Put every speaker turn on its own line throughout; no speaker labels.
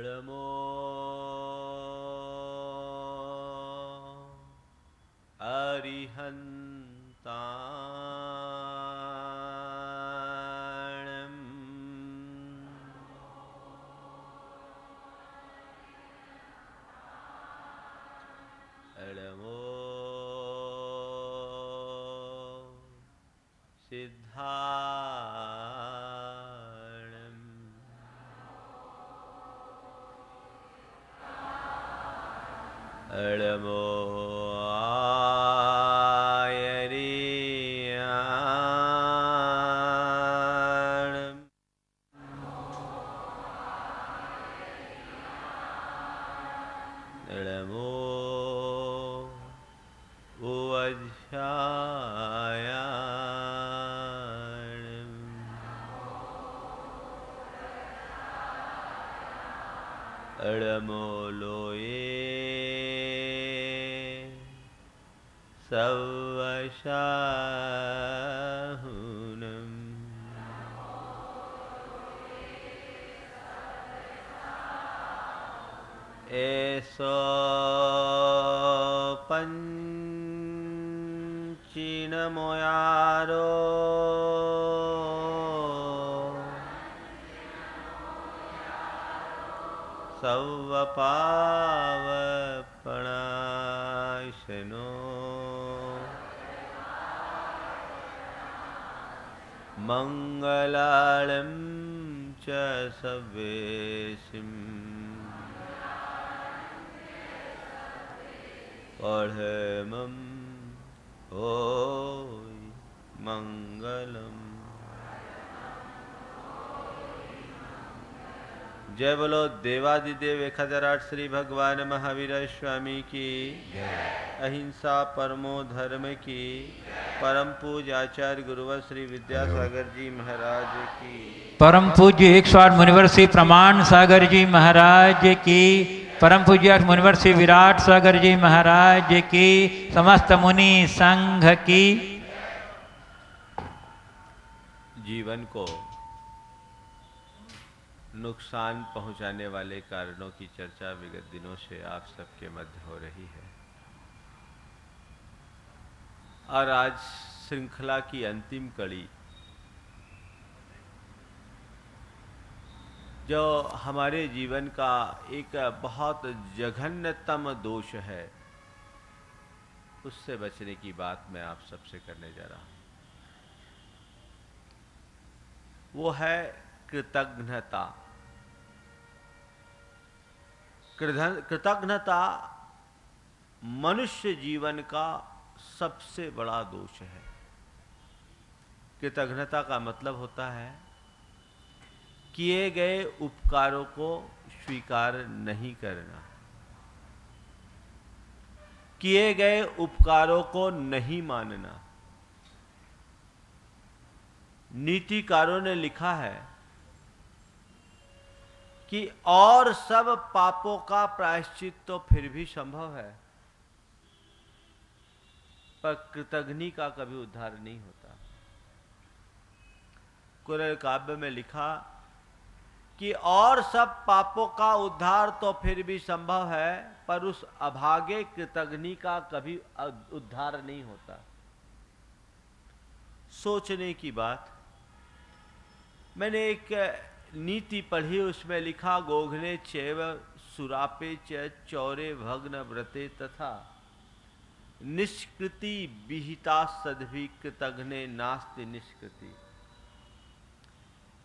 अड़मो अरिहन्ताणम् अड़मो सिद्धाणम् अड़मो आयरियाणम् अड़मो उवध्यायाणम् अड़मो लोये सवशाहुनम् ऐसो पंचिनमोयारो सवपावपणाशनो मंगलालं च सवेशिम् पढ़मं होय मंगलम। जय बोलो देवादिदेव 1008 श्री भगवान महावीर स्वामी की अहिंसा परमो धर्म की परम पूज्य आचार्य गुरुवर श्री विद्यासागर जी महाराज की
परम पूज्य 108 मुनिवर श्री प्रमाण सागर जी महाराज की परम पूज्य मुनिवर श्री विराट सागर जी महाराज की समस्त मुनि संघ की।
जीवन को नुकसान पहुंचाने वाले कारणों की चर्चा विगत दिनों से आप सबके मध्य हो रही है और आज श्रृंखला की अंतिम कड़ी जो हमारे जीवन का एक बहुत जघन्यतम दोष है उससे बचने की बात मैं आप सबसे करने जा रहा हूं। वो है कृतज्ञता। कृतज्ञता मनुष्य जीवन का सबसे बड़ा दोष है। कृतज्ञता का मतलब होता है किए गए उपकारों को स्वीकार नहीं करना, किए गए उपकारों को नहीं मानना। नीतिकारों ने लिखा है कि और सब पापों का प्रायश्चित तो फिर भी संभव है पर कृतघ्नि का कभी उद्धार नहीं होता। कुरल काव्य में लिखा कि और सब पापों का उद्धार तो फिर भी संभव है पर उस अभागे कृतघ्नि का कभी उद्धार नहीं होता। सोचने की बात। मैंने एक नीति पढ़ी, उसमें लिखा गोघने चैव सुरापे च चौरे भग्न व्रते तथा निष्कृति विहिता सद्भि कृतघ्ने नास्ति निष्कृति।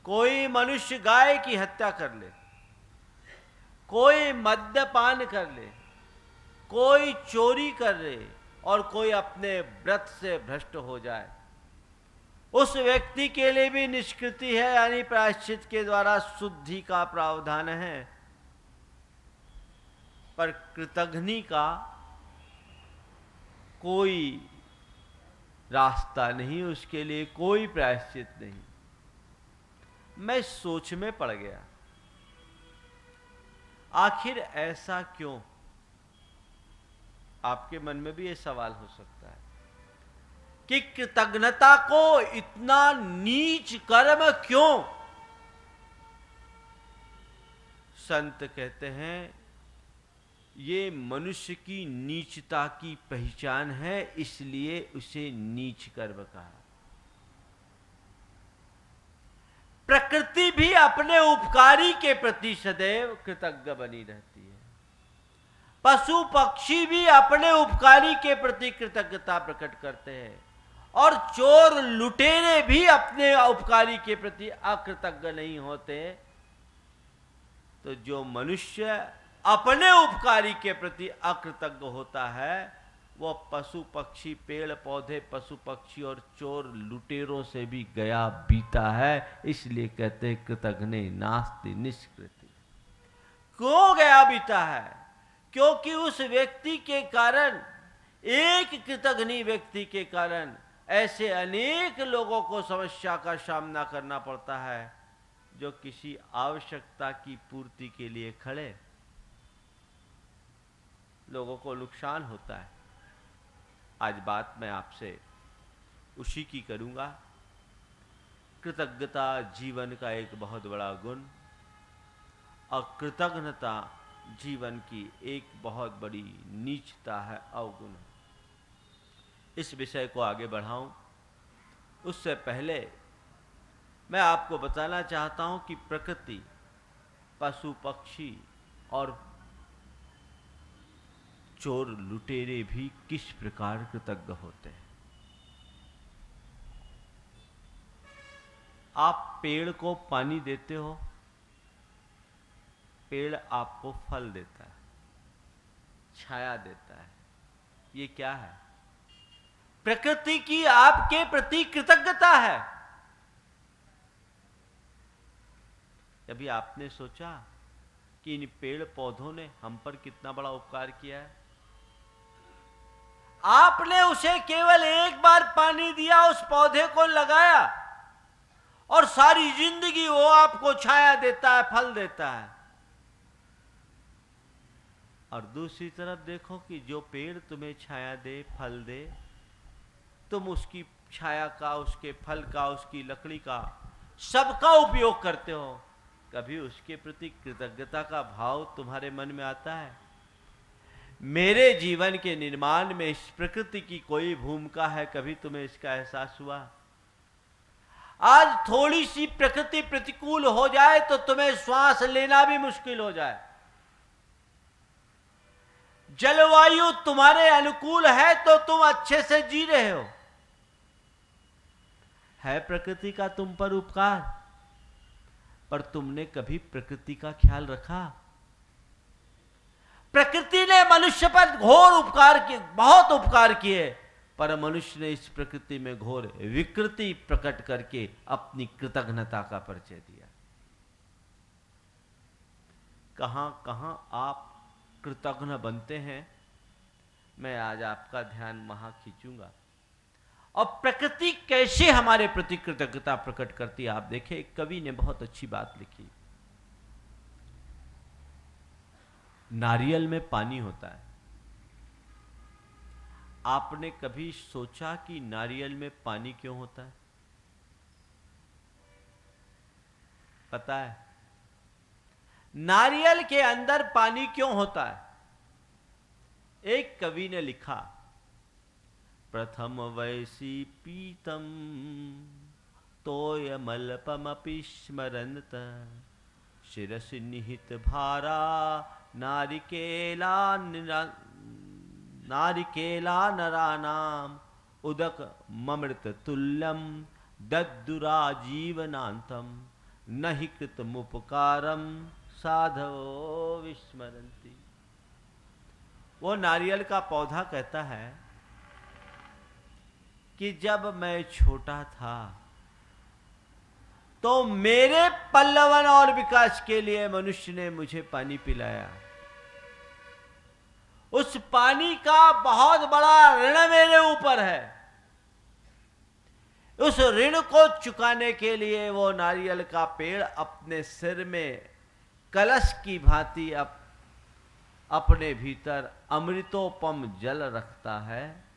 कोई मनुष्य गाय की हत्या कर ले, कोई मद्यपान कर ले, कोई चोरी कर ले और कोई अपने व्रत से भ्रष्ट हो जाए, उस व्यक्ति के लिए भी निष्कृति है, यानी प्रायश्चित के द्वारा शुद्धि का प्रावधान है। पर कृतघ्नि का कोई रास्ता नहीं, उसके लिए कोई प्रायश्चित नहीं। मैं सोच में पड़ गया, आखिर ऐसा क्यों? आपके मन में भी यह सवाल हो सकता है कि कृतज्ञता को इतना नीच कर्म क्यों? संत कहते हैं ये मनुष्य की नीचता की पहचान है, इसलिए उसे नीच कर्म कहा। प्रकृति भी अपने उपकारी के प्रति सदैव कृतज्ञ बनी रहती है। पशु पक्षी भी अपने उपकारी के प्रति कृतज्ञता प्रकट करते हैं, और चोर लुटेरे भी अपने उपकारी के प्रति अकृतज्ञ नहीं होते। तो जो मनुष्य अपने उपकारी के प्रति अकृतज्ञ होता है, वो पशु पक्षी, पेड़ पौधे, पशु पक्षी और चोर लुटेरों से भी गया बीता है। इसलिए कहते हैं कृतघ्ने नास्ति निष्कृति। क्यों गया बीता है? क्योंकि उस व्यक्ति के कारण, एक कृतघ्नी व्यक्ति के कारण ऐसे अनेक लोगों को समस्या का सामना करना पड़ता है जो किसी आवश्यकता की पूर्ति के लिए खड़े, लोगों को नुकसान होता है। आज बात मैं आपसे उसी की करूंगा। कृतज्ञता जीवन का एक बहुत बड़ा गुण, और कृतज्ञता जीवन की एक बहुत बड़ी नीचता है, अवगुण है। इस विषय को आगे बढ़ाऊं उससे पहले मैं आपको बताना चाहता हूं कि प्रकृति, पशु पक्षी और चोर लुटेरे भी किस प्रकार कृतज्ञ होते हैं। आप पेड़ को पानी देते हो, पेड़ आपको फल देता है, छाया देता है। ये क्या है? प्रकृति की आपके प्रति कृतज्ञता है। कभी आपने सोचा कि इन पेड़ पौधों ने हम पर कितना बड़ा उपकार किया है? आपने उसे केवल एक बार पानी दिया, उस पौधे को लगाया, और सारी जिंदगी वो आपको छाया देता है, फल देता है। और दूसरी तरफ देखो कि जो पेड़ तुम्हें छाया दे, फल दे, तुम उसकी छाया का, उसके फल का, उसकी लकड़ी का, सबका उपयोग करते हो। कभी उसके प्रति कृतज्ञता का भाव तुम्हारे मन में आता है? मेरे जीवन के निर्माण में इस प्रकृति की कोई भूमिका है, कभी तुम्हें इसका एहसास हुआ? आज थोड़ी सी प्रकृति प्रतिकूल हो जाए तो तुम्हें श्वास लेना भी मुश्किल हो जाए। जलवायु तुम्हारे अनुकूल है तो तुम अच्छे से जी रहे हो। है प्रकृति का तुम पर उपकार, पर तुमने कभी प्रकृति का ख्याल रखा? प्रकृति ने मनुष्य पर घोर उपकार किए, बहुत उपकार किए, पर मनुष्य ने इस प्रकृति में घोर विकृति प्रकट करके अपनी कृतज्ञता का परिचय दिया। कहां कहां आप कृतज्ञ बनते हैं, मैं आज आपका ध्यान वहां खींचूंगा। और प्रकृति कैसे हमारे प्रति कृतज्ञता प्रकट करती है, आप देखें। एक कवि ने बहुत अच्छी बात लिखी। नारियल में पानी होता है। आपने कभी सोचा कि नारियल में पानी क्यों होता है? पता है नारियल के अंदर पानी क्यों होता है? एक कवि ने लिखा, प्रथम वैसी पीतम तोयमल्पमपि स्मरन्त शिरसि निहित भारा नारिकेला नरानाम उदक ममृत तुल्यम दद्दुरा जीवनांतम नहि कृतमुपकारम साधवो विस्मरन्ति। वो नारियल का पौधा कहता है कि जब मैं छोटा था तो मेरे पल्लवन और विकास के लिए मनुष्य ने मुझे पानी पिलाया। उस पानी का बहुत बड़ा ऋण मेरे ऊपर है। उस ऋण को चुकाने के लिए वो नारियल का पेड़ अपने सिर में कलश की भांति अपने भीतर अमृतोपम जल रखता है।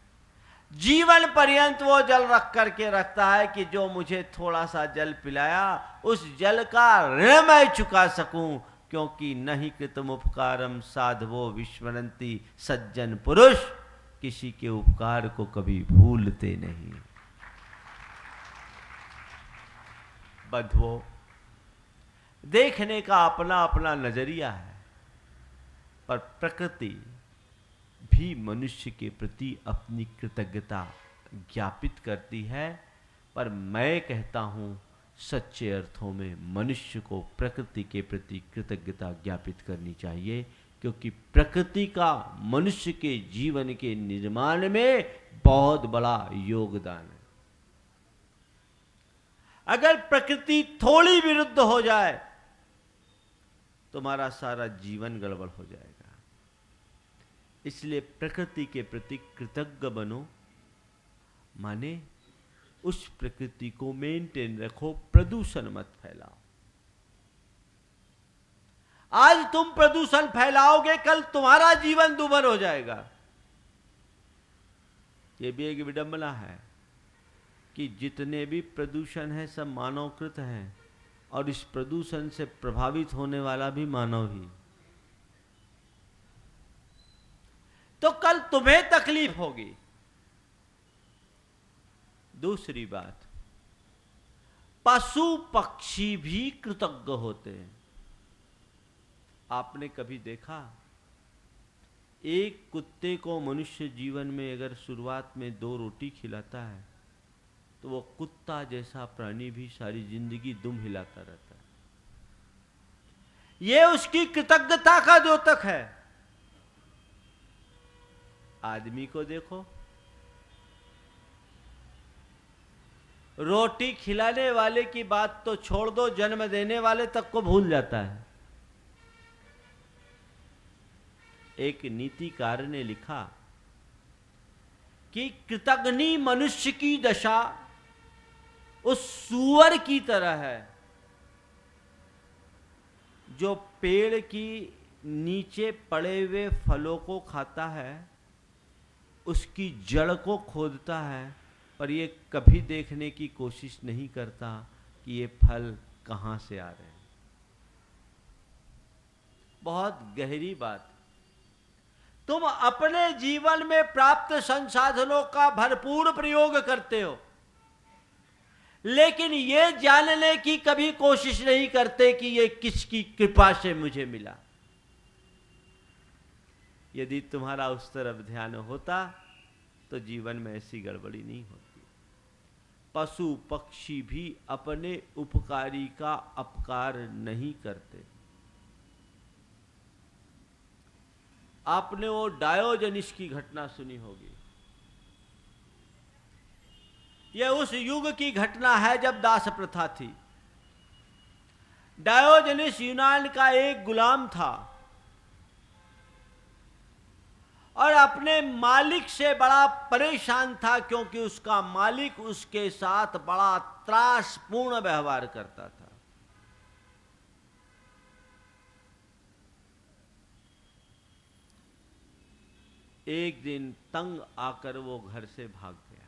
जीवन पर्यंत वो जल रख करके रखता है कि जो मुझे थोड़ा सा जल पिलाया, उस जल का ऋण मैं चुका सकूं, क्योंकि नहीं कृतम उपकारम साधवो विस्मरन्ति, सज्जन पुरुष किसी के उपकार को कभी भूलते नहीं। बंधुओं, देखने का अपना अपना नजरिया है, पर प्रकृति भी मनुष्य के प्रति अपनी कृतज्ञता ज्ञापित करती है। पर मैं कहता हूं, सच्चे अर्थों में मनुष्य को प्रकृति के प्रति कृतज्ञता ज्ञापित करनी चाहिए, क्योंकि प्रकृति का मनुष्य के जीवन के निर्माण में बहुत बड़ा योगदान है। अगर प्रकृति थोड़ी विरुद्ध हो जाए, तुम्हारा सारा जीवन गड़बड़ हो जाएगा। इसलिए प्रकृति के प्रति कृतज्ञ बनो, माने उस प्रकृति को मेंटेन रखो, प्रदूषण मत फैलाओ। आज तुम प्रदूषण फैलाओगे, कल तुम्हारा जीवन दुभर हो जाएगा। यह भी एक विडंबना है कि जितने भी प्रदूषण है सब मानवकृत हैं, और इस प्रदूषण से प्रभावित होने वाला भी मानव ही। तो कल तुम्हें तकलीफ होगी। दूसरी बात, पशु पक्षी भी कृतज्ञ होते हैं। आपने कभी देखा, एक कुत्ते को मनुष्य जीवन में अगर शुरुआत में 2 रोटी खिलाता है, तो वो कुत्ता जैसा प्राणी भी सारी जिंदगी दुम हिलाता रहता है। ये उसकी कृतज्ञता का द्योतक है। आदमी को देखो, रोटी खिलाने वाले की बात तो छोड़ दो, जन्म देने वाले तक को भूल जाता है। एक नीतिकार ने लिखा कि कृतघ्नी मनुष्य की दशा उस सूअर की तरह है जो पेड़ की नीचे पड़े हुए फलों को खाता है, उसकी जड़ को खोदता है, पर ये कभी देखने की कोशिश नहीं करता कि ये फल कहां से आ रहे हैं। बहुत गहरी बात। तुम अपने जीवन में प्राप्त संसाधनों का भरपूर प्रयोग करते हो, लेकिन ये जानने की कभी कोशिश नहीं करते कि ये किसकी कृपा से मुझे मिला। यदि तुम्हारा उस तरफ ध्यान होता तो जीवन में ऐसी गड़बड़ी नहीं होती। पशु पक्षी भी अपने उपकारी का अपकार नहीं करते। आपने वो डायोजनिस की घटना सुनी होगी। यह उस युग की घटना है जब दास प्रथा थी। डायोजनिस यूनान का एक गुलाम था और अपने मालिक से बड़ा परेशान था, क्योंकि उसका मालिक उसके साथ बड़ा त्रासपूर्ण व्यवहार करता था। एक दिन तंग आकर वो घर से भाग गया,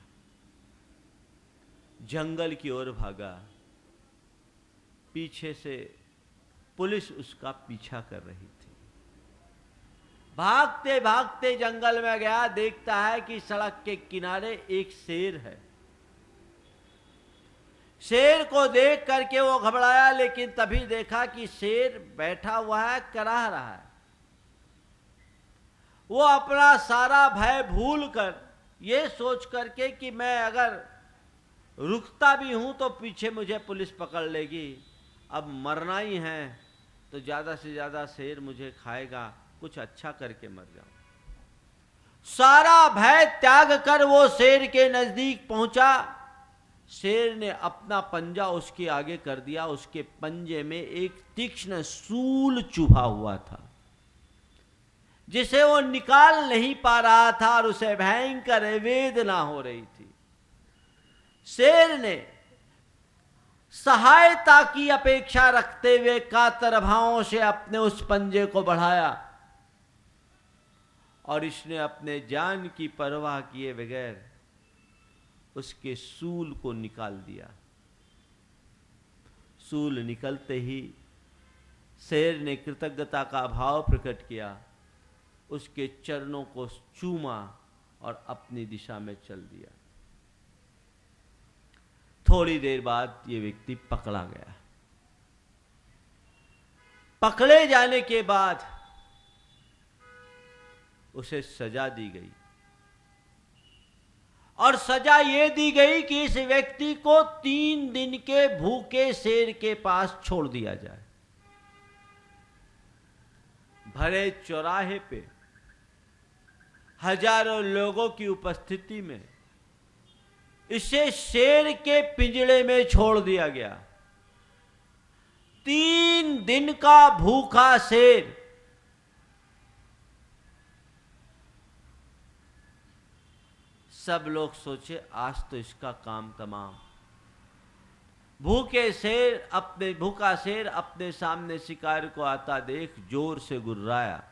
जंगल की ओर भागा। पीछे से पुलिस उसका पीछा कर रही थी। भागते भागते जंगल में गया, देखता है कि सड़क के किनारे एक शेर है। शेर को देख करके वो घबराया, लेकिन तभी देखा कि शेर बैठा हुआ है, कराह रहा है। वो अपना सारा भय भूल कर ये सोच करके कि मैं अगर रुकता भी हूं तो पीछे मुझे पुलिस पकड़ लेगी, अब मरना ही है तो ज्यादा से ज्यादा शेर मुझे खाएगा, कुछ अच्छा करके मर जाऊं। सारा भय त्याग कर वो शेर के नजदीक पहुंचा। शेर ने अपना पंजा उसके आगे कर दिया। उसके पंजे में एक तीक्ष्ण सूल चुभा हुआ था, जिसे वो निकाल नहीं पा रहा था और उसे भयंकर वेदना हो रही थी। शेर ने सहायता की अपेक्षा रखते हुए कातर भावों से अपने उस पंजे को बढ़ाया और इसने अपने जान की परवाह किए बगैर उसके सूल को निकाल दिया। सूल निकलते ही शेर ने कृतज्ञता का भाव प्रकट किया, उसके चरणों को चूमा और अपनी दिशा में चल दिया। थोड़ी देर बाद ये व्यक्ति पकड़ा गया। पकड़े जाने के बाद उसे सजा दी गई, और सजा ये दी गई कि इस व्यक्ति को 3 दिन के भूखे शेर के पास छोड़ दिया जाए। भरे चौराहे पे हजारों लोगों की उपस्थिति में इसे शेर के पिंजड़े में छोड़ दिया गया। 3 दिन का भूखा शेर। सब लोग सोचे आज तो इसका काम तमाम। भूखा शेर अपने सामने शिकार को आता देख जोर से गुर्राया,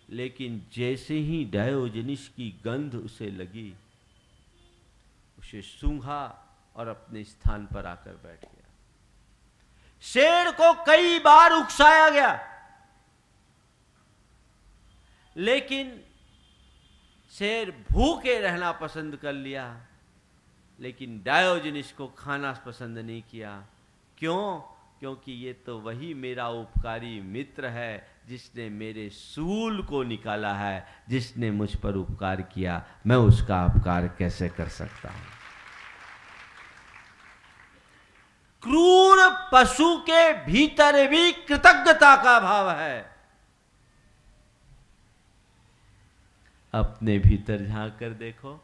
लेकिन जैसे ही डायोजनीस की गंध उसे लगी, उसे सूंघा और अपने स्थान पर आकर बैठ गया। शेर को कई बार उकसाया गया, लेकिन शेर भूखे रहना पसंद कर लिया, लेकिन डायोजनीस को खाना पसंद नहीं किया। क्यों? क्योंकि ये तो वही मेरा उपकारी मित्र है जिसने मेरे सूल को निकाला है, जिसने मुझ पर उपकार किया, मैं उसका उपकार कैसे कर सकता हूं। क्रूर पशु के भीतर भी कृतज्ञता का भाव है। अपने भीतर झांक कर देखो,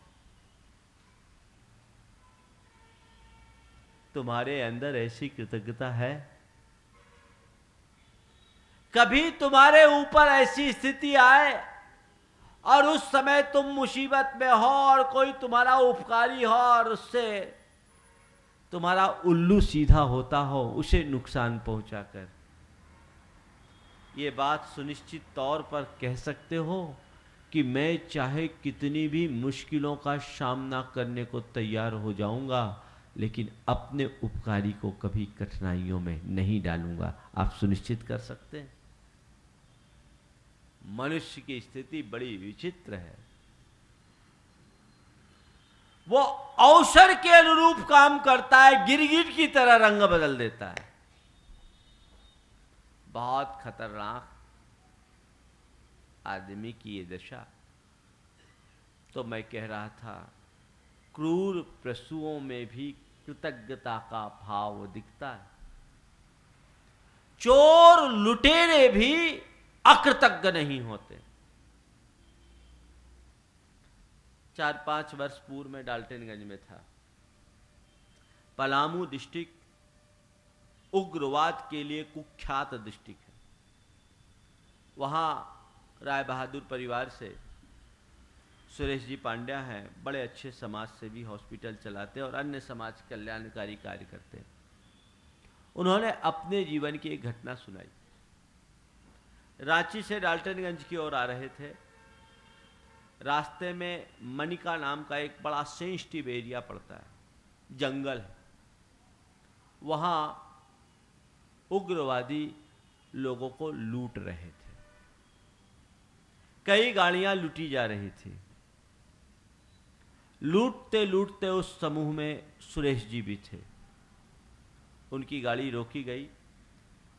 तुम्हारे अंदर ऐसी कृतज्ञता है? कभी तुम्हारे ऊपर ऐसी स्थिति आए और उस समय तुम मुसीबत में हो और कोई तुम्हारा उपकारी हो और उससे तुम्हारा उल्लू सीधा होता हो, उसे नुकसान पहुंचाकर, ये बात सुनिश्चित तौर पर कह सकते हो कि मैं चाहे कितनी भी मुश्किलों का सामना करने को तैयार हो जाऊंगा, लेकिन अपने उपकारी को कभी कठिनाइयों में नहीं डालूंगा। आप सुनिश्चित कर सकते हैं? मनुष्य की स्थिति बड़ी विचित्र है। वो अवसर के अनुरूप काम करता है, गिरगिट की तरह रंग बदल देता है। बहुत खतरनाक आदमी की ये दशा। तो मैं कह रहा था, क्रूर पशुओं में भी कृतज्ञता का भाव दिखता है। चोर लुटेरे भी अकृतज्ञ नहीं होते। 4-5 वर्ष पूर्व में डाल्टनगंज में था। पलामू डिस्ट्रिक्ट उग्रवाद के लिए कुख्यात डिस्ट्रिक्ट है। वहां राय बहादुर परिवार से सुरेश जी पांड्या हैं, बड़े अच्छे समाज सेवी, हॉस्पिटल चलाते और अन्य समाज कल्याणकारी कार्य करते हैं। उन्होंने अपने जीवन की एक घटना सुनाई। रांची से डाल्टनगंज की ओर आ रहे थे। रास्ते में मनिका नाम का एक बड़ा सेंसिटिव एरिया पड़ता है, जंगल है। वहाँ उग्रवादी लोगों को लूट रहे थे। कई गाड़ियां लूटी जा रही थी। लूटते लूटते उस समूह में सुरेश जी भी थे। उनकी गाड़ी रोकी गई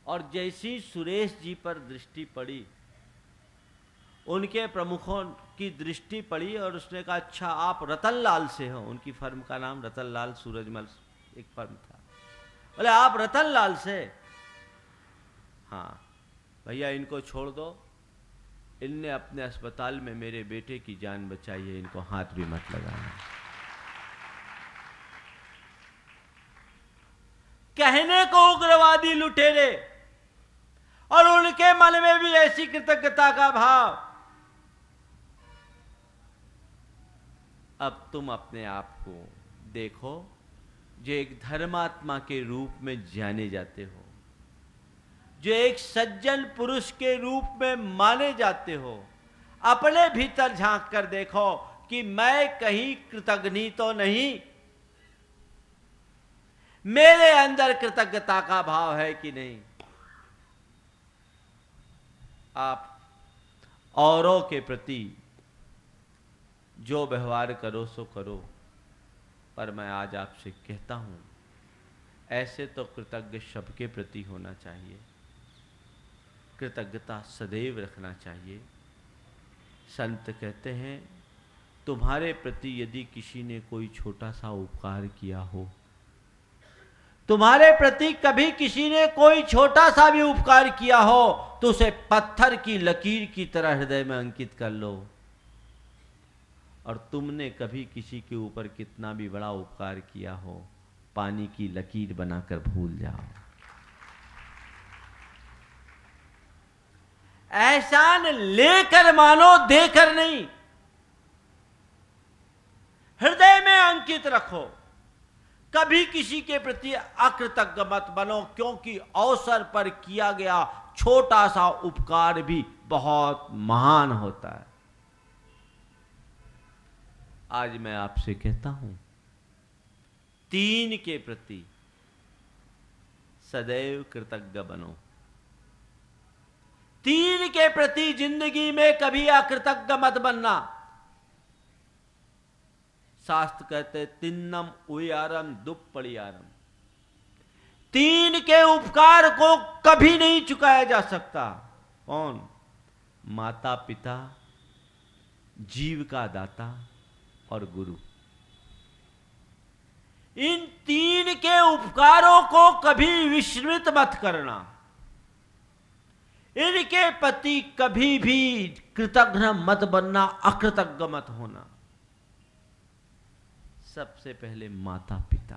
और जैसी सुरेश जी पर दृष्टि पड़ी, उनके प्रमुखों की दृष्टि पड़ी और उसने कहा, अच्छा आप रतनलाल से हो। उनकी फर्म का नाम रतनलाल सूरजमल एक फर्म था। बोले आप रतनलाल से? हाँ भैया, इनको छोड़ दो, इनने अपने अस्पताल में मेरे बेटे की जान बचाई है, इनको हाथ भी मत लगाना। कहने को उग्रवादी लुटेरे और उनके मन में भी ऐसी कृतज्ञता का भाव। अब तुम अपने आप को देखो, जो एक धर्मात्मा के रूप में जाने जाते हो, जो एक सज्जन पुरुष के रूप में माने जाते हो। अपने भीतर झांक कर देखो कि मैं कहीं कृतज्ञ तो नहीं, मेरे अंदर कृतज्ञता का भाव है कि नहीं। आप औरों के प्रति जो व्यवहार करो सो करो, पर मैं आज आपसे कहता हूं, ऐसे तो कृतज्ञ सबके प्रति होना चाहिए, कृतज्ञता सदैव रखना चाहिए। संत कहते हैं, तुम्हारे प्रति यदि किसी ने कोई छोटा सा उपकार किया हो, तुम्हारे प्रति कभी किसी ने कोई छोटा सा भी उपकार किया हो, तो उसे पत्थर की लकीर की तरह हृदय में अंकित कर लो। और तुमने कभी किसी के ऊपर कितना भी बड़ा उपकार किया हो, पानी की लकीर बनाकर भूल जाओ। एहसान लेकर मानो, देकर नहीं। हृदय में अंकित रखो। कभी किसी के प्रति अकृतज्ञ मत बनो, क्योंकि अवसर पर किया गया छोटा सा उपकार भी बहुत महान होता है। आज मैं आपसे कहता हूं, तीन के प्रति सदैव कृतज्ञ बनो। तीन के प्रति जिंदगी में कभी अकृतज्ञ मत बनना। शास्त्र कहते तिन्नम उयारम दुप्पड़ियारम, तीन के उपकार को कभी नहीं चुकाया जा सकता। कौन? माता पिता, जीव का दाता और गुरु। इन तीन के उपकारों को कभी विस्मृत मत करना। इनके प्रति कभी भी कृतज्ञ मत बनना, अकृतज्ञ मत होना। सबसे पहले माता पिता।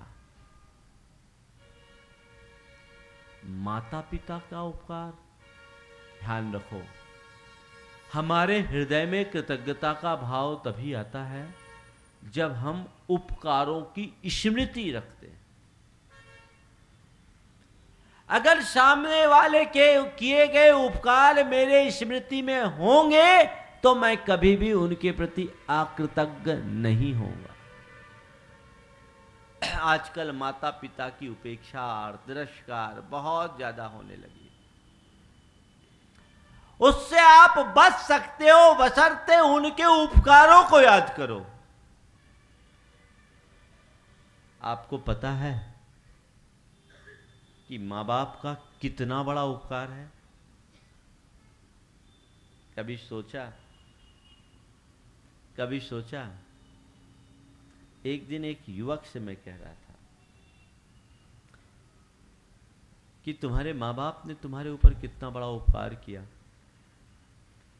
माता पिता का उपकार ध्यान रखो। हमारे हृदय में कृतज्ञता का भाव तभी आता है जब हम उपकारों की स्मृति रखते हैं। अगर सामने वाले के किए गए उपकार मेरे स्मृति में होंगे तो मैं कभी भी उनके प्रति अकृतज्ञ नहीं होऊंगा। आजकल माता पिता की उपेक्षा और तिरस्कार बहुत ज्यादा होने लगी। उससे आप बच सकते हो बशर्ते उनके उपकारों को याद करो। आपको पता है कि माँ बाप का कितना बड़ा उपकार है? कभी सोचा? एक दिन एक युवक से मैं कह रहा था कि तुम्हारे माँ बाप ने तुम्हारे ऊपर कितना बड़ा उपकार किया,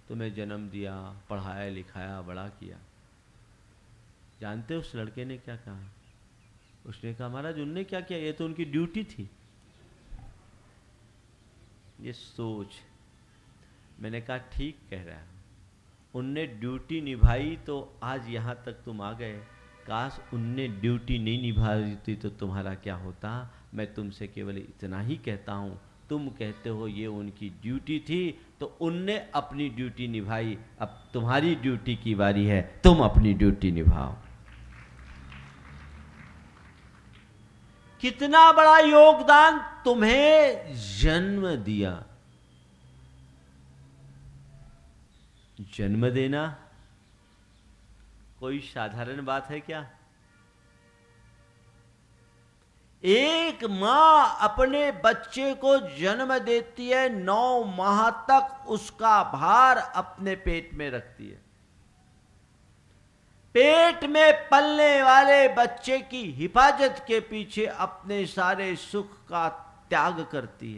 तुम्हें जन्म दिया, पढ़ाया लिखाया, बड़ा किया। जानते हो उस लड़के ने क्या कहा? उसने कहा, महाराज उनने क्या किया, ये तो उनकी ड्यूटी थी। ये सोच। मैंने कहा ठीक कह रहा है, उनने ड्यूटी निभाई तो आज यहां तक तुम आ गए। काश उनने ड्यूटी नहीं निभाई तो तुम्हारा क्या होता। मैं तुमसे केवल इतना ही कहता हूं, तुम कहते हो ये उनकी ड्यूटी थी, तो उनने अपनी ड्यूटी निभाई, अब तुम्हारी ड्यूटी की बारी है, तुम अपनी ड्यूटी निभाओ। कितना बड़ा योगदान तुम्हें जन्म दिया। जन्म देना कोई साधारण बात है क्या? एक मां अपने बच्चे को जन्म देती है, 9 माह तक उसका भार अपने पेट में रखती है। पेट में पलने वाले बच्चे की हिफाजत के पीछे अपने सारे सुख का त्याग करती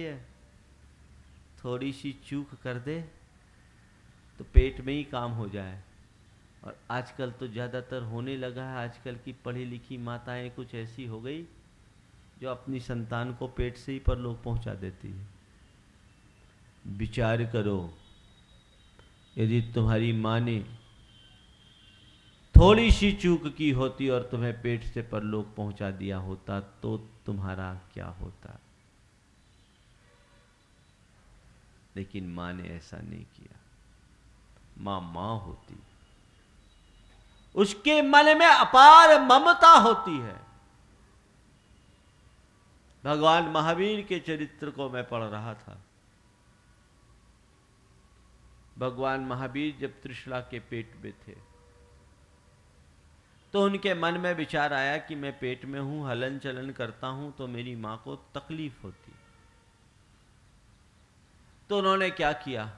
है। थोड़ी सी चूक कर दे तो पेट में ही काम हो जाए। और आजकल तो ज़्यादातर होने लगा है, आजकल की पढ़ी लिखी माताएं कुछ ऐसी हो गई जो अपनी संतान को पेट से ही परलोक पहुंचा देती है। विचार करो, यदि तुम्हारी माँ ने थोड़ी सी चूक की होती और तुम्हें पेट से परलोक पहुंचा दिया होता तो तुम्हारा क्या होता। लेकिन माँ ने ऐसा नहीं किया। माँ होती, उसके मन में अपार ममता होती है। भगवान महावीर के चरित्र को मैं पढ़ रहा था। भगवान महावीर जब त्रिशला के पेट में थे तो उनके मन में विचार आया कि मैं पेट में हूं, हलन चलन करता हूं तो मेरी मां को तकलीफ होती। तो उन्होंने क्या किया,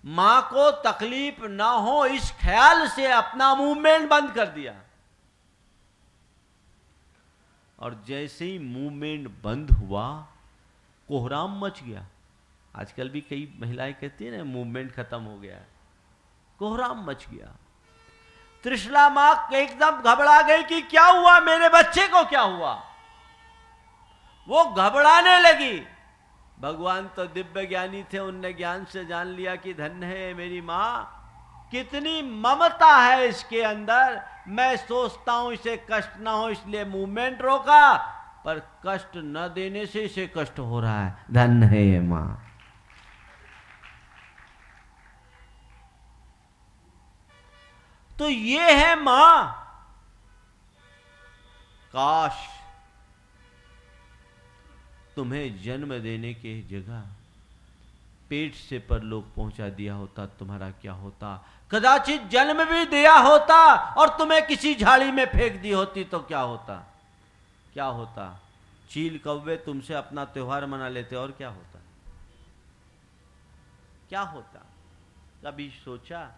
मां को तकलीफ ना हो इस ख्याल से अपना मूवमेंट बंद कर दिया। और जैसे ही मूवमेंट बंद हुआ कोहराम मच गया। आजकल भी कई महिलाएं कहती है ना मूवमेंट खत्म हो गया, कोहराम मच गया। त्रिशला मां एकदम घबरा गई कि क्या हुआ, मेरे बच्चे को क्या हुआ। वो घबराने लगी। भगवान तो दिव्य ज्ञानी थे, उनने ज्ञान से जान लिया कि धन्य है मेरी मां, कितनी ममता है इसके अंदर। मैं सोचता हूं इसे कष्ट ना हो इसलिए मूवमेंट रोका, पर कष्ट न देने से इसे कष्ट हो रहा है। धन्य है ये मां। तो ये है मां। काश तुम्हें जन्म देने के जगह पेट से परलोक पहुंचा दिया होता, तुम्हारा क्या होता। कदाचित जन्म भी दिया होता और तुम्हें किसी झाड़ी में फेंक दी होती तो क्या होता, क्या होता। चील कौवे तुमसे अपना त्योहार मना लेते और क्या होता, क्या होता। कभी सोचा।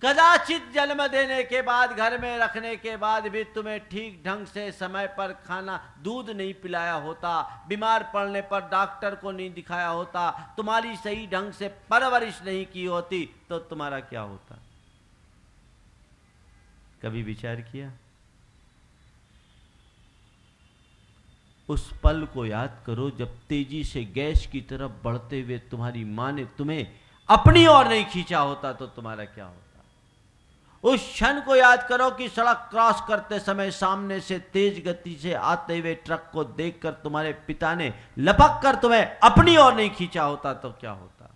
कदाचित जन्म देने के बाद, घर में रखने के बाद भी तुम्हें ठीक ढंग से समय पर खाना, दूध नहीं पिलाया होता, बीमार पड़ने पर डॉक्टर को नहीं दिखाया होता, तुम्हारी सही ढंग से परवरिश नहीं की होती तो तुम्हारा क्या होता। कभी विचार किया। उस पल को याद करो जब तेजी से गैस की तरफ बढ़ते हुए तुम्हारी मां ने तुम्हें अपनी ओर नहीं खींचा होता तो तुम्हारा क्या होता। उस क्षण को याद करो कि सड़क क्रॉस करते समय सामने से तेज गति से आते हुए ट्रक को देखकर तुम्हारे पिता ने लपक कर तुम्हें अपनी ओर नहीं खींचा होता तो क्या होता।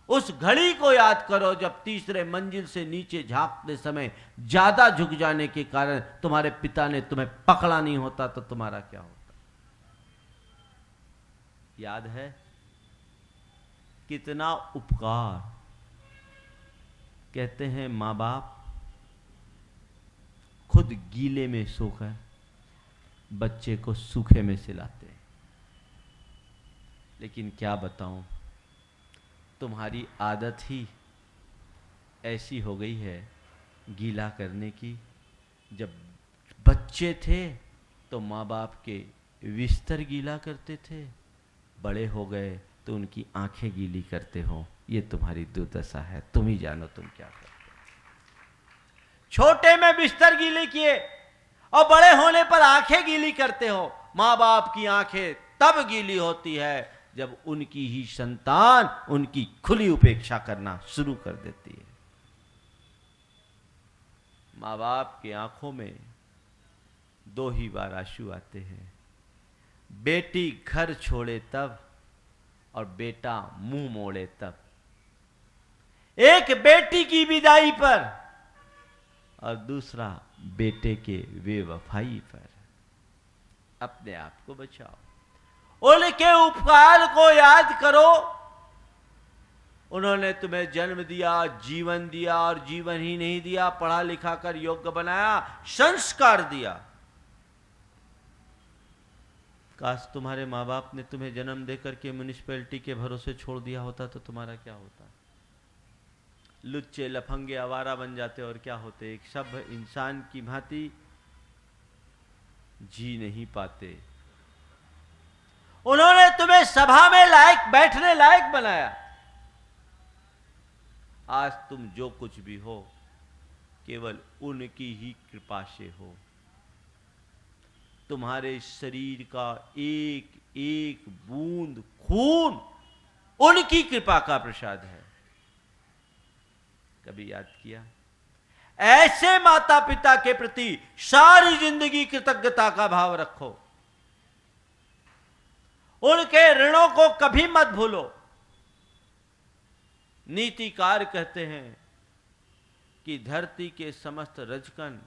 उस घड़ी को याद करो जब तीसरे मंजिल से नीचे झांकते समय ज्यादा झुक जाने के कारण तुम्हारे पिता ने तुम्हें पकड़ा नहीं होता तो तुम्हारा क्या होता। याद है कितना उपकार। कहते हैं मां बाप खुद गीले में सोकर बच्चे को सूखे में सिलाते हैं। लेकिन क्या बताऊं, तुम्हारी आदत ही ऐसी हो गई है गीला करने की। जब बच्चे थे तो माँ बाप के बिस्तर गीला करते थे, बड़े हो गए तो उनकी आंखें गीली करते हो। ये तुम्हारी दुर्दशा है, तुम ही जानो तुम क्या करते हो। छोटे में बिस्तर गीले किए और बड़े होने पर आंखें गीली करते हो। माँ बाप की आंखें तब गीली होती है जब उनकी ही संतान उनकी खुली उपेक्षा करना शुरू कर देती है। माँ बाप की आंखों में दो ही बार आंसू आते हैं, बेटी घर छोड़े तब और बेटा मुंह मोड़े तब। एक बेटी की विदाई पर और दूसरा बेटे के बेवफाई पर। अपने आप को बचाओ, उनके उपकार को याद करो। उन्होंने तुम्हें जन्म दिया, जीवन दिया और जीवन ही नहीं दिया, पढ़ा लिखा कर योग्य बनाया, संस्कार दिया। काश तुम्हारे माँ बाप ने तुम्हें जन्म देकर के म्युनिसिपैलिटी के भरोसे छोड़ दिया होता तो तुम्हारा क्या होता। लुच्चे लफंगे आवारा बन जाते और क्या होते, एक सभ्य इंसान की भांति जी नहीं पाते। उन्होंने तुम्हें सभा में लायक, बैठने लायक बनाया। आज तुम जो कुछ भी हो केवल उनकी ही कृपा से हो। तुम्हारे शरीर का एक एक बूंद खून उनकी कृपा का प्रसाद है। कभी याद किया? ऐसे माता पिता के प्रति सारी जिंदगी कृतज्ञता का भाव रखो। उनके ऋणों को कभी मत भूलो। नीतिकार कहते हैं कि धरती के समस्त रजकन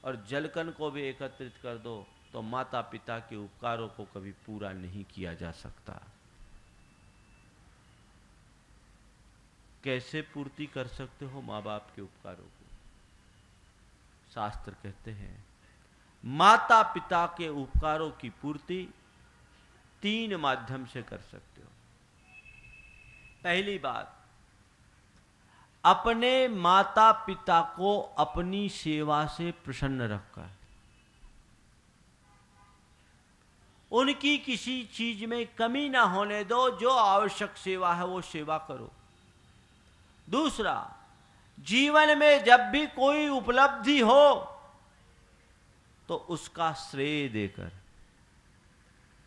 और जलकन को भी एकत्रित कर दो तो माता पिता के उपकारों को कभी पूरा नहीं किया जा सकता। कैसे पूर्ति कर सकते हो माँ बाप के उपकारों को? शास्त्र कहते हैं माता पिता के उपकारों की पूर्ति 3 माध्यम से कर सकते हो। पहली बात, अपने माता पिता को अपनी सेवा से प्रसन्न रखकर उनकी किसी चीज में कमी ना होने दो, जो आवश्यक सेवा है वो सेवा करो। दूसरा, जीवन में जब भी कोई उपलब्धि हो तो उसका श्रेय देकर,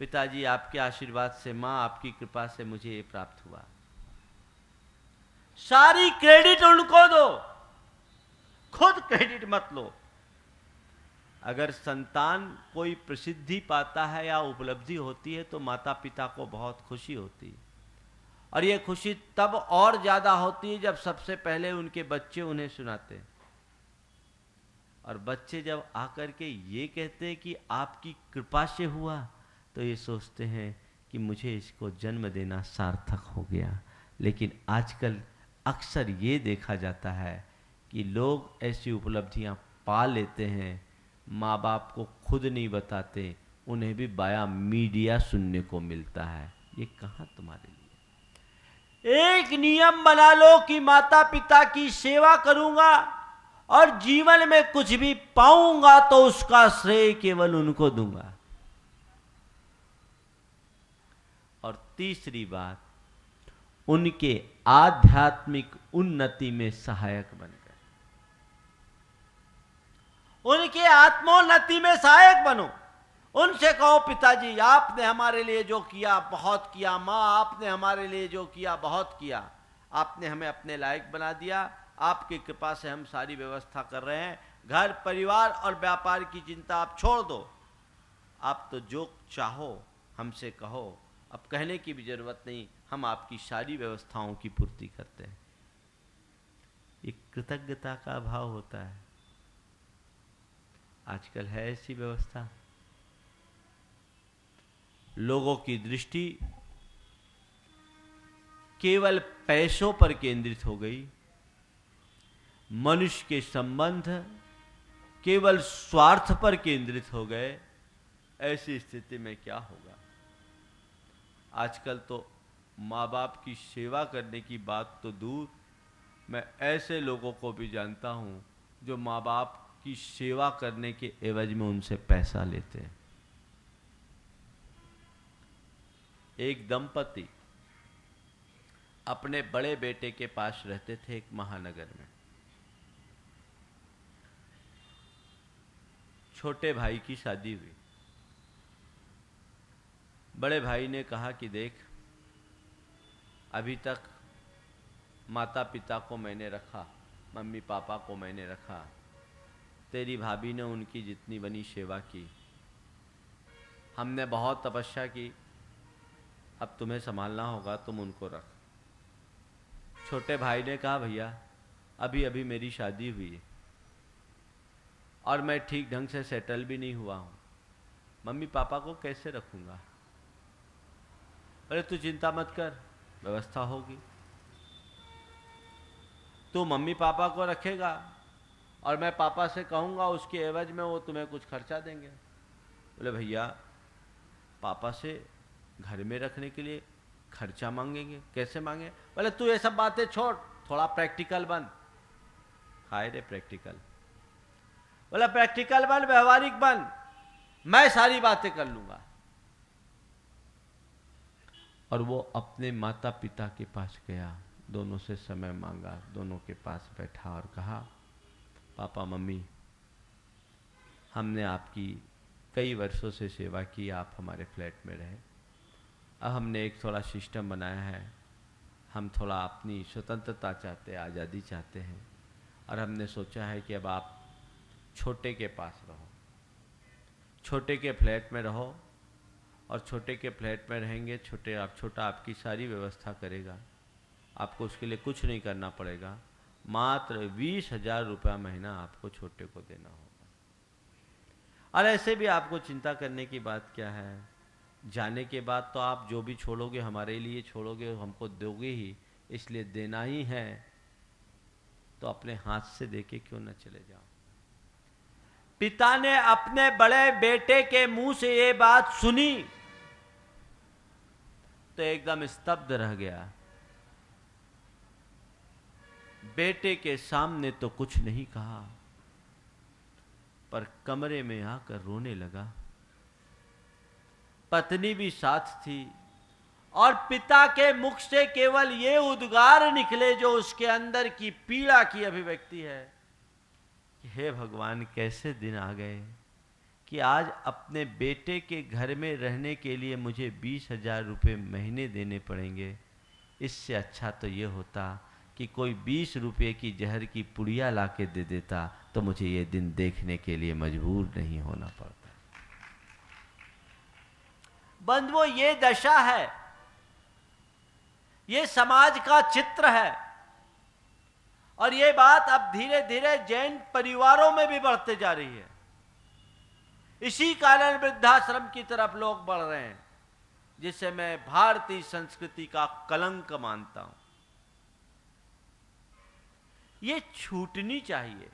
पिताजी आपके आशीर्वाद से, मां आपकी कृपा से मुझे ये प्राप्त हुआ, सारी क्रेडिट उनको दो, खुद क्रेडिट मत लो। अगर संतान कोई प्रसिद्धि पाता है या उपलब्धि होती है तो माता पिता को बहुत खुशी होती है, और ये खुशी तब और ज्यादा होती है जब सबसे पहले उनके बच्चे उन्हें सुनाते हैं। और बच्चे जब आकर के ये कहते हैं कि आपकी कृपा से हुआ, तो ये सोचते हैं कि मुझे इसको जन्म देना सार्थक हो गया। लेकिन आजकल अक्सर ये देखा जाता है कि लोग ऐसी उपलब्धियां पा लेते हैं, माँ बाप को खुद नहीं बताते, उन्हें भी बाया मीडिया सुनने को मिलता है। ये कहाँ तुम्हारे लिए? एक नियम बना लो कि माता पिता की सेवा करूंगा और जीवन में कुछ भी पाऊंगा तो उसका श्रेय केवल उनको दूंगा। और तीसरी बात, उनके आध्यात्मिक उन्नति में सहायक बनकर, उनके आत्मोन्नति में सहायक बनो। उनसे कहो पिताजी आपने हमारे लिए जो किया बहुत किया, माँ आपने हमारे लिए जो किया बहुत किया, आपने हमें अपने लायक बना दिया, आपकी कृपा से हम सारी व्यवस्था कर रहे हैं, घर परिवार और व्यापार की चिंता आप छोड़ दो, आप तो जो चाहो हमसे कहो, अब कहने की भी जरूरत नहीं, हम आपकी सारी व्यवस्थाओं की पूर्ति करते हैं। ये कृतज्ञता का भाव होता है। आजकल है ऐसी व्यवस्था? लोगों की दृष्टि केवल पैसों पर केंद्रित हो गई, मनुष्य के संबंध केवल स्वार्थ पर केंद्रित हो गए। ऐसी स्थिति में क्या होगा? आजकल तो माँ बाप की सेवा करने की बात तो दूर, मैं ऐसे लोगों को भी जानता हूँ जो माँ बाप की सेवा करने के एवज में उनसे पैसा लेते हैं। एक दंपति अपने बड़े बेटे के पास रहते थे एक महानगर में। छोटे भाई की शादी हुई। बड़े भाई ने कहा कि देख, अभी तक माता पिता को मैंने रखा, मम्मी पापा को मैंने रखा, तेरी भाभी ने उनकी जितनी बनी सेवा की, हमने बहुत तपस्या की, अब तुम्हें संभालना होगा, तुम उनको रख। छोटे भाई ने कहा भैया अभी अभी मेरी शादी हुई है और मैं ठीक ढंग से सेटल भी नहीं हुआ हूँ, मम्मी पापा को कैसे रखूँगा? अरे तू चिंता मत कर, व्यवस्था होगी, तू मम्मी पापा को रखेगा और मैं पापा से कहूँगा उसके एवज में वो तुम्हें कुछ खर्चा देंगे। बोले भैया पापा से घर में रखने के लिए खर्चा मांगेंगे, कैसे मांगे? बोले तू ये सब बातें छोड़, थोड़ा प्रैक्टिकल बन। हाय रे प्रैक्टिकल। बोला प्रैक्टिकल बन, व्यवहारिक बन, मैं सारी बातें कर लूंगा। और वो अपने माता पिता के पास गया, दोनों से समय मांगा, दोनों के पास बैठा और कहा पापा मम्मी, हमने आपकी कई वर्षों से सेवा की, आप हमारे फ्लैट में रहे, अब हमने एक थोड़ा सिस्टम बनाया है, हम थोड़ा अपनी स्वतंत्रता चाहते हैं, आज़ादी चाहते हैं, और हमने सोचा है कि अब आप छोटे के पास रहो, छोटे के फ्लैट में रहो, और छोटे के फ्लैट में रहेंगे, छोटा आपकी सारी व्यवस्था करेगा, आपको उसके लिए कुछ नहीं करना पड़ेगा, मात्र 20,000 रुपया महीना आपको छोटे को देना होगा। और ऐसे भी आपको चिंता करने की बात क्या है, जाने के बाद तो आप जो भी छोड़ोगे हमारे लिए छोड़ोगे, हमको दोगे ही, इसलिए देना ही है तो अपने हाथ से देके क्यों न चले जाओ। पिता ने अपने बड़े बेटे के मुंह से ये बात सुनी तो एकदम स्तब्ध रह गया। बेटे के सामने तो कुछ नहीं कहा, पर कमरे में आकर रोने लगा। पत्नी भी साथ थी और पिता के मुख से केवल ये उद्गार निकले जो उसके अंदर की पीड़ा की अभिव्यक्ति है कि हे भगवान, कैसे दिन आ गए कि आज अपने बेटे के घर में रहने के लिए मुझे 20,000 रुपये महीने देने पड़ेंगे। इससे अच्छा तो ये होता कि कोई 20 रुपये की जहर की पुड़िया ला के दे देता तो मुझे ये दिन देखने के लिए मजबूर नहीं होना पड़ता। बंधुओं, ये दशा है, ये समाज का चित्र है और ये बात अब धीरे धीरे जैन परिवारों में भी बढ़ते जा रही है। इसी कारण वृद्धाश्रम की तरफ लोग बढ़ रहे हैं, जिसे मैं भारतीय संस्कृति का कलंक मानता हूं। ये छूटनी चाहिए।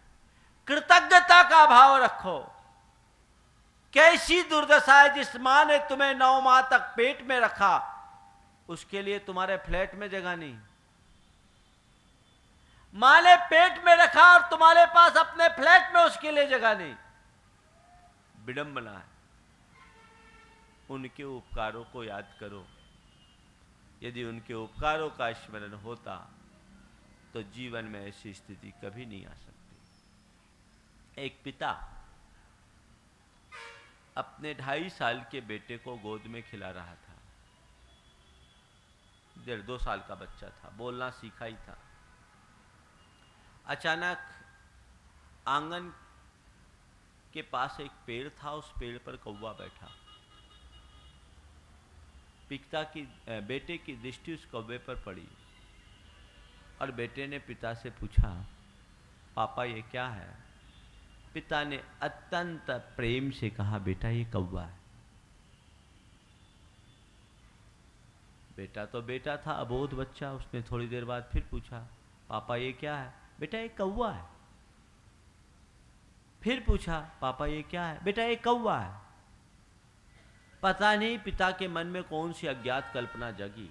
कृतज्ञता का भाव रखो। कैसी दुर्दशा है जिस मां ने तुम्हें 9 माह तक पेट में रखा, उसके लिए तुम्हारे फ्लैट में जगह नहीं। मां ने पेट में रखा और तुम्हारे पास अपने फ्लैट में उसके लिए जगह नहीं। विडंबना है। उनके उपकारों को याद करो। यदि उनके उपकारों का स्मरण होता तो जीवन में ऐसी स्थिति कभी नहीं आ सकती। एक पिता अपने 2.5 साल के बेटे को गोद में खिला रहा था। 1.5-2 साल का बच्चा था, बोलना सीखा ही था। अचानक आंगन के पास एक पेड़ था, उस पेड़ पर कौवा बैठा। बेटे की दृष्टि उस कौवे पर पड़ी और बेटे ने पिता से पूछा, पापा ये क्या है? पिता ने अत्यंत प्रेम से कहा, बेटा ये कौवा है। बेटा तो बेटा था, अबोध बच्चा। उसने थोड़ी देर बाद फिर पूछा, पापा ये क्या है? बेटा ये कौवा है। फिर पूछा, पापा ये क्या है? बेटा ये कौवा है। पता नहीं पिता के मन में कौन सी अज्ञात कल्पना जगी।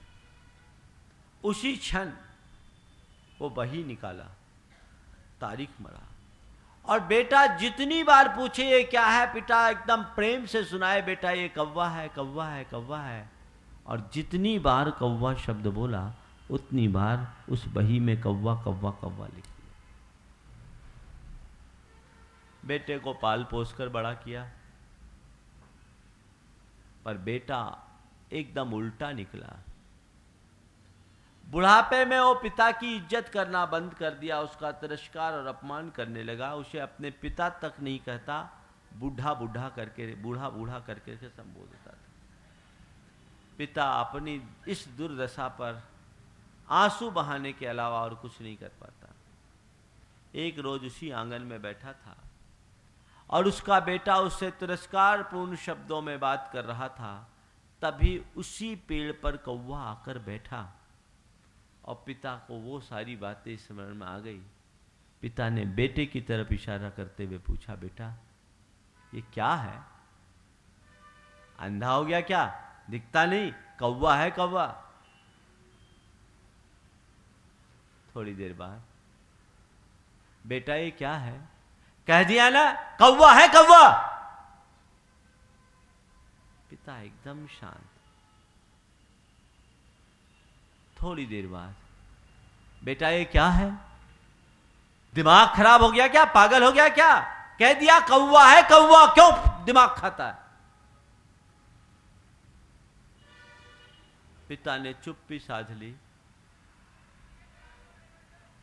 उसी क्षण वो बही निकाला, तारीख मरा और बेटा जितनी बार पूछे ये क्या है, पिता एकदम प्रेम से सुनाए, बेटा ये कौवा है, कौवा है, कौवा है। और जितनी बार कौवा शब्द बोला उतनी बार उस बही में कौवा कौवा कौवा लिख दिया। बेटे को पाल पोस कर बड़ा किया, पर बेटा एकदम उल्टा निकला। बुढ़ापे में वो पिता की इज्जत करना बंद कर दिया, उसका तिरस्कार और अपमान करने लगा। उसे अपने पिता तक नहीं कहता, बूढ़ा बूढ़ा करके, बूढ़ा बूढ़ा करके संबोधता था। पिता अपनी इस दुर्दशा पर आंसू बहाने के अलावा और कुछ नहीं कर पाता। एक रोज उसी आंगन में बैठा था और उसका बेटा उससे तिरस्कार पूर्ण शब्दों में बात कर रहा था। तभी उसी पेड़ पर कौवा आकर बैठा और पिता को वो सारी बातें स्मरण में आ गई। पिता ने बेटे की तरफ इशारा करते हुए पूछा, बेटा ये क्या है? अंधा हो गया क्या? दिखता नहीं? कौवा है कौवा। थोड़ी देर बाद, बेटा ये क्या है? कह दिया ना, कौवा है कौवा। पिता एकदम शांत। थोड़ी देर बाद, बेटा ये क्या है? दिमाग खराब हो गया क्या? पागल हो गया क्या? कह दिया कौवा है कौवा, क्यों दिमाग खाता है? पिता ने चुप्पी साध ली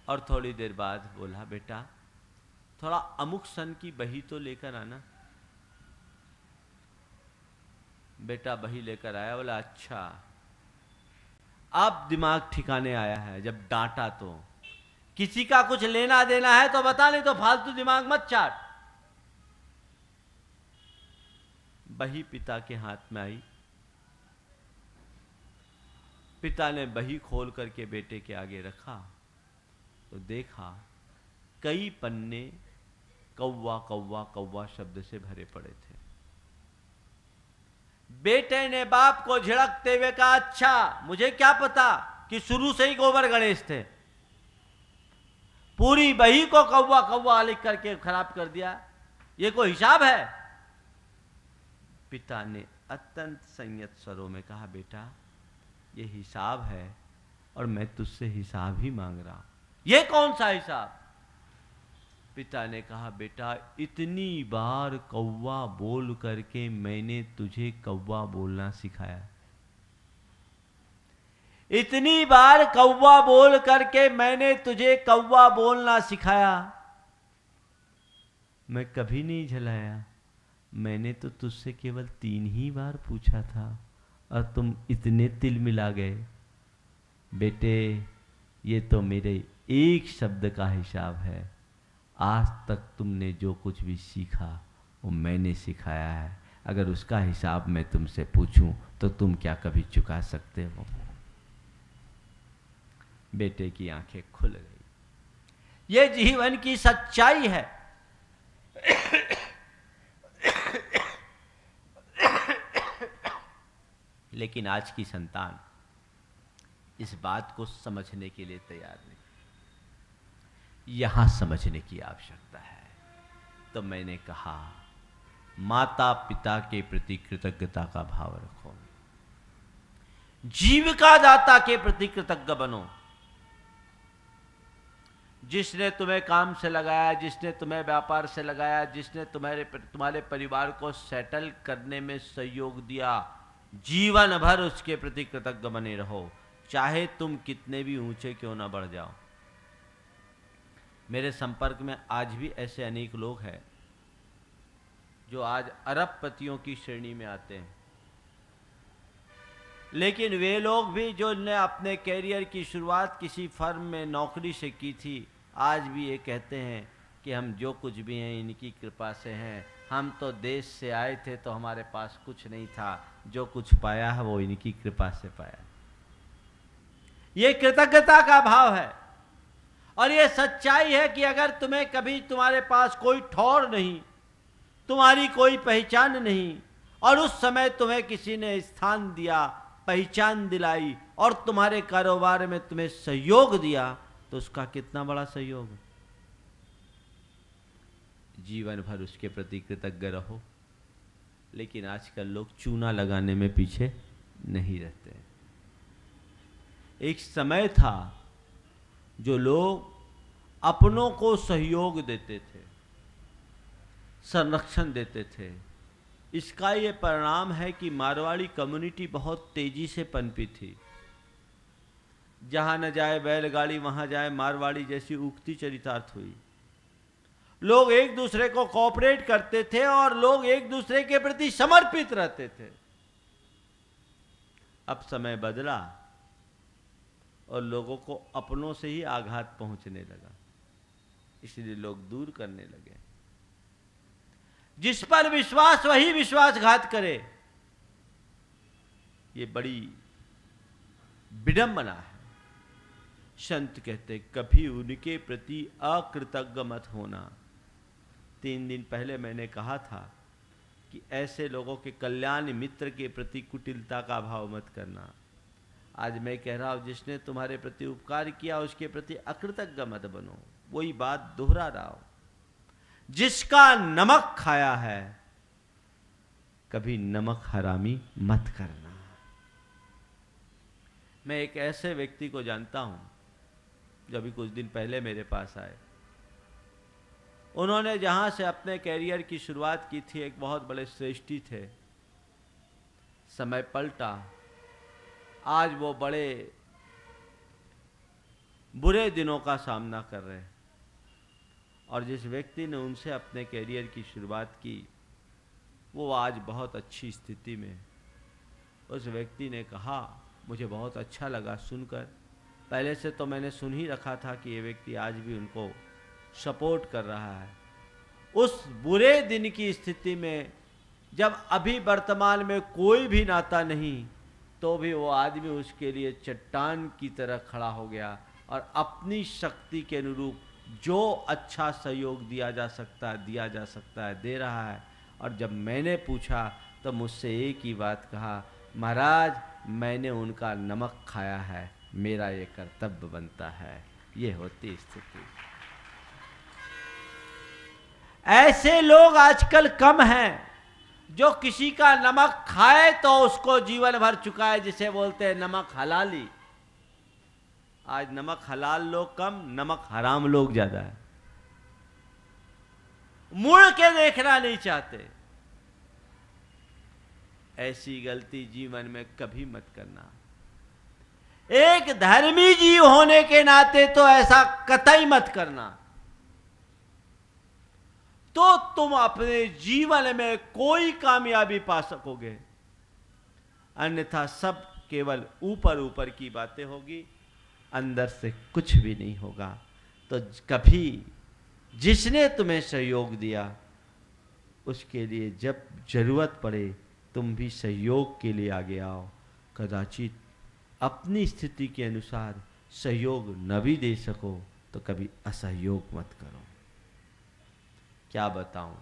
और थोड़ी देर बाद बोला, बेटा थोड़ा अमुक सन की बही तो लेकर आना। बेटा बही लेकर आया। बोला, अच्छा अब दिमाग ठिकाने आया है। जब डांटा तो किसी का कुछ लेना देना है तो बता, नहीं तो फालतू दिमाग मत चाट। बही पिता के हाथ में आई। पिता ने बही खोल करके बेटे के आगे रखा तो देखा कई पन्ने कौवा कौवा कौवा शब्द से भरे पड़े थे। बेटे ने बाप को झिड़कते हुए कहा, अच्छा मुझे क्या पता कि शुरू से ही गोबर गणेश थे, पूरी बही को कौवा कौवा लिख करके खराब कर दिया, ये कोई हिसाब है? पिता ने अत्यंत संयत स्वरों में कहा, बेटा ये हिसाब है और मैं तुझसे हिसाब ही मांग रहा हूं। ये कौन सा हिसाब? पिता ने कहा, बेटा इतनी बार कौवा बोल करके मैंने तुझे कौवा बोलना सिखाया, इतनी बार कौवा बोल करके मैंने तुझे कौवा बोलना सिखाया, मैं कभी नहीं झलाया। मैंने तो तुझसे केवल 3 ही बार पूछा था और तुम इतने तिल मिला गए। बेटे ये तो मेरे एक शब्द का हिसाब है, आज तक तुमने जो कुछ भी सीखा वो मैंने सिखाया है, अगर उसका हिसाब मैं तुमसे पूछूं तो तुम क्या कभी चुका सकते हो? बेटे की आंखें खुल गई। ये जीवन की सच्चाई है। लेकिन आज की संतान इस बात को समझने के लिए तैयार नहीं। यहां समझने की आवश्यकता है। तो मैंने कहा, माता पिता के प्रति कृतज्ञता का भाव रखो, जीविका दाता के प्रति कृतज्ञ बनो। जिसने तुम्हें काम से लगाया, जिसने तुम्हें व्यापार से लगाया, जिसने तुम्हारे परिवार को सेटल करने में सहयोग दिया, जीवन भर उसके प्रति कृतज्ञ बने रहो, चाहे तुम कितने भी ऊंचे क्यों ना बढ़ जाओ। मेरे संपर्क में आज भी ऐसे अनेक लोग हैं जो आज अरबपतियों की श्रेणी में आते हैं, लेकिन वे लोग भी जो ने अपने कैरियर की शुरुआत किसी फर्म में नौकरी से की थी, आज भी ये कहते हैं कि हम जो कुछ भी हैं इनकी कृपा से हैं। हम तो देश से आए थे तो हमारे पास कुछ नहीं था, जो कुछ पाया है वो इनकी कृपा से पाया। ये कृतज्ञता का भाव है। और ये सच्चाई है कि अगर तुम्हें कभी तुम्हारे पास कोई ठौर नहीं, तुम्हारी कोई पहचान नहीं, और उस समय तुम्हें किसी ने स्थान दिया, पहचान दिलाई और तुम्हारे कारोबार में तुम्हें सहयोग दिया, तो उसका कितना बड़ा सहयोग है। जीवन भर उसके प्रति कृतज्ञ रहो। लेकिन आजकल लोग चूना लगाने में पीछे नहीं रहते। एक समय था जो लोग अपनों को सहयोग देते थे, संरक्षण देते थे। इसका ये परिणाम है कि मारवाड़ी कम्युनिटी बहुत तेजी से पनपी थी। जहां न जाए बैलगाड़ी वहां जाए मारवाड़ी जैसी उक्ति चरितार्थ हुई। लोग एक दूसरे को कोऑपरेट करते थे और लोग एक दूसरे के प्रति समर्पित रहते थे। अब समय बदला और लोगों को अपनों से ही आघात पहुंचने लगा, इसलिए लोग दूर करने लगे। जिस पर विश्वास वही विश्वासघात करे, ये बड़ी विडंबना है। संत कहते कभी उनके प्रति अकृतज्ञ मत होना। 3 दिन पहले मैंने कहा था कि ऐसे लोगों के कल्याण मित्र के प्रति कुटिलता का भाव मत करना। आज मैं कह रहा हूं, जिसने तुम्हारे प्रति उपकार किया उसके प्रति अकृतज्ञ मत बनो। वही बात दोहरा रहा हूं। जिसका नमक खाया है कभी नमक हरामी मत करना। मैं एक ऐसे व्यक्ति को जानता हूं जो अभी कुछ दिन पहले मेरे पास आए। उन्होंने जहां से अपने कैरियर की शुरुआत की थी, एक बहुत बड़े श्रेष्ठी थे। समय पलटा, आज वो बड़े बुरे दिनों का सामना कर रहे हैं। और जिस व्यक्ति ने उनसे अपने कैरियर की शुरुआत की, वो आज बहुत अच्छी स्थिति में। उस व्यक्ति ने कहा, मुझे बहुत अच्छा लगा सुनकर। पहले से तो मैंने सुन ही रखा था कि ये व्यक्ति आज भी उनको सपोर्ट कर रहा है। उस बुरे दिन की स्थिति में, जब अभी वर्तमान में कोई भी नाता नहीं, तो भी वो आदमी उसके लिए चट्टान की तरह खड़ा हो गया और अपनी शक्ति के अनुरूप जो अच्छा सहयोग दिया जा सकता है दे रहा है। और जब मैंने पूछा तो मुझसे एक ही बात कहा, महाराज मैंने उनका नमक खाया है, मेरा ये कर्तव्य बनता है। ये होती स्थिति। ऐसे लोग आजकल कम हैं जो किसी का नमक खाए तो उसको जीवन भर चुकाए, जिसे बोलते हैं नमक हलाली। आज नमक हलाल लोग कम, नमक हराम लोग ज्यादा है। मुड़ के देखना नहीं चाहते। ऐसी गलती जीवन में कभी मत करना। एक धर्मी जीव होने के नाते तो ऐसा कतई मत करना, तो तुम अपने जीवन में कोई कामयाबी पा सकोगे। अन्यथा सब केवल ऊपर ऊपर की बातें होगी, अंदर से कुछ भी नहीं होगा। तो कभी जिसने तुम्हें सहयोग दिया उसके लिए जब जरूरत पड़े तुम भी सहयोग के लिए आगे आओ। कदाचित अपनी स्थिति के अनुसार सहयोग न भी दे सको तो कभी असहयोग मत करो। क्या बताऊं,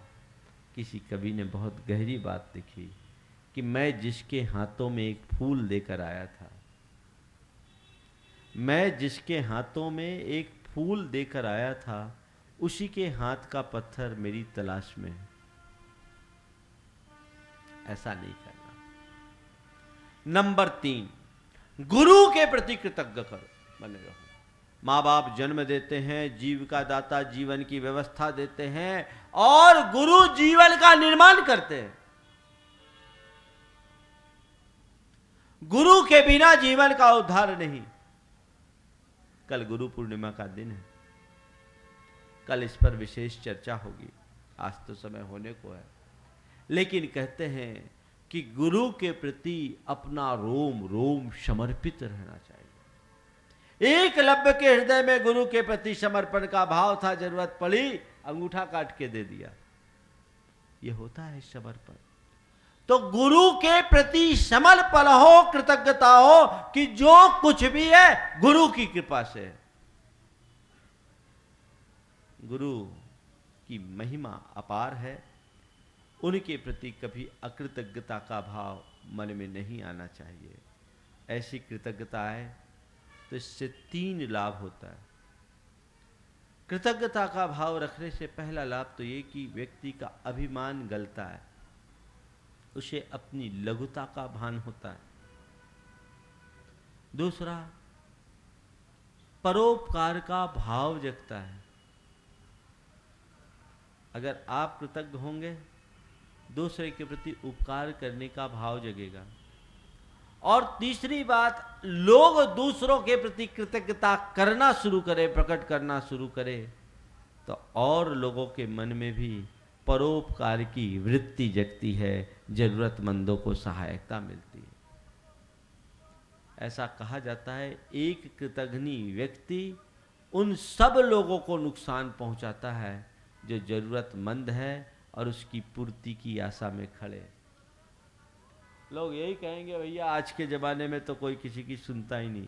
किसी कवि ने बहुत गहरी बात लिखी कि मैं जिसके हाथों में एक फूल लेकर आया था, मैं जिसके हाथों में एक फूल देकर आया था, उसी के हाथ का पत्थर मेरी तलाश में है। ऐसा नहीं करना। नंबर 3, गुरु के प्रति कृतज्ञ बने रहो। माँ बाप जन्म देते हैं, जीविका दाता जीवन की व्यवस्था देते हैं और गुरु जीवन का निर्माण करते हैं। गुरु के बिना जीवन का उद्धार नहीं। कल गुरु पूर्णिमा का दिन है, कल इस पर विशेष चर्चा होगी। आज तो समय होने को है, लेकिन कहते हैं कि गुरु के प्रति अपना रोम रोम समर्पित रहना चाहिए। एकलव्य के हृदय में गुरु के प्रति समर्पण का भाव था, जरूरत पड़ी अंगूठा काट के दे दिया। यह होता है समर्पण। तो गुरु के प्रति समर्पण हो, कृतज्ञता हो कि जो कुछ भी है गुरु की कृपा से। गुरु की महिमा अपार है, उनके प्रति कभी अकृतज्ञता का भाव मन में नहीं आना चाहिए। ऐसी कृतज्ञता है तो इससे 3 लाभ होता है। कृतज्ञता का भाव रखने से पहला लाभ तो ये कि व्यक्ति का अभिमान गलता है, उसे अपनी लघुता का भान होता है। दूसरा, परोपकार का भाव जगता है। अगर आप कृतज्ञ होंगे, दूसरे के प्रति उपकार करने का भाव जगेगा। और तीसरी बात, लोग दूसरों के प्रति कृतज्ञता करना शुरू करें, प्रकट करना शुरू करें, तो और लोगों के मन में भी परोपकार की वृत्ति जगती है, जरूरतमंदों को सहायता मिलती है। ऐसा कहा जाता है, एक कृतघ्नी व्यक्ति उन सब लोगों को नुकसान पहुंचाता है जो जरूरतमंद है और उसकी पूर्ति की आशा में खड़े। लोग यही कहेंगे, भैया आज के ज़माने में तो कोई किसी की सुनता ही नहीं,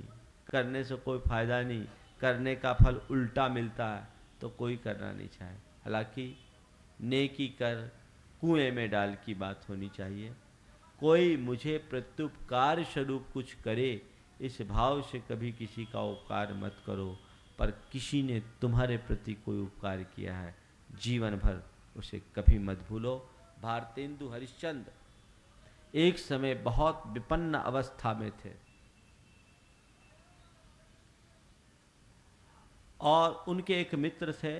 करने से कोई फायदा नहीं, करने का फल उल्टा मिलता है, तो कोई करना नहीं चाहे। हालांकि नेकी कर कुएं में डाल की बात होनी चाहिए। कोई मुझे प्रत्युपकार स्वरूप कुछ करे, इस भाव से कभी किसी का उपकार मत करो। पर किसी ने तुम्हारे प्रति कोई उपकार किया है, जीवन भर उसे कभी मत भूलो। भारतेंदु हरिश्चंद्र एक समय बहुत विपन्न अवस्था में थे और उनके एक मित्र थे।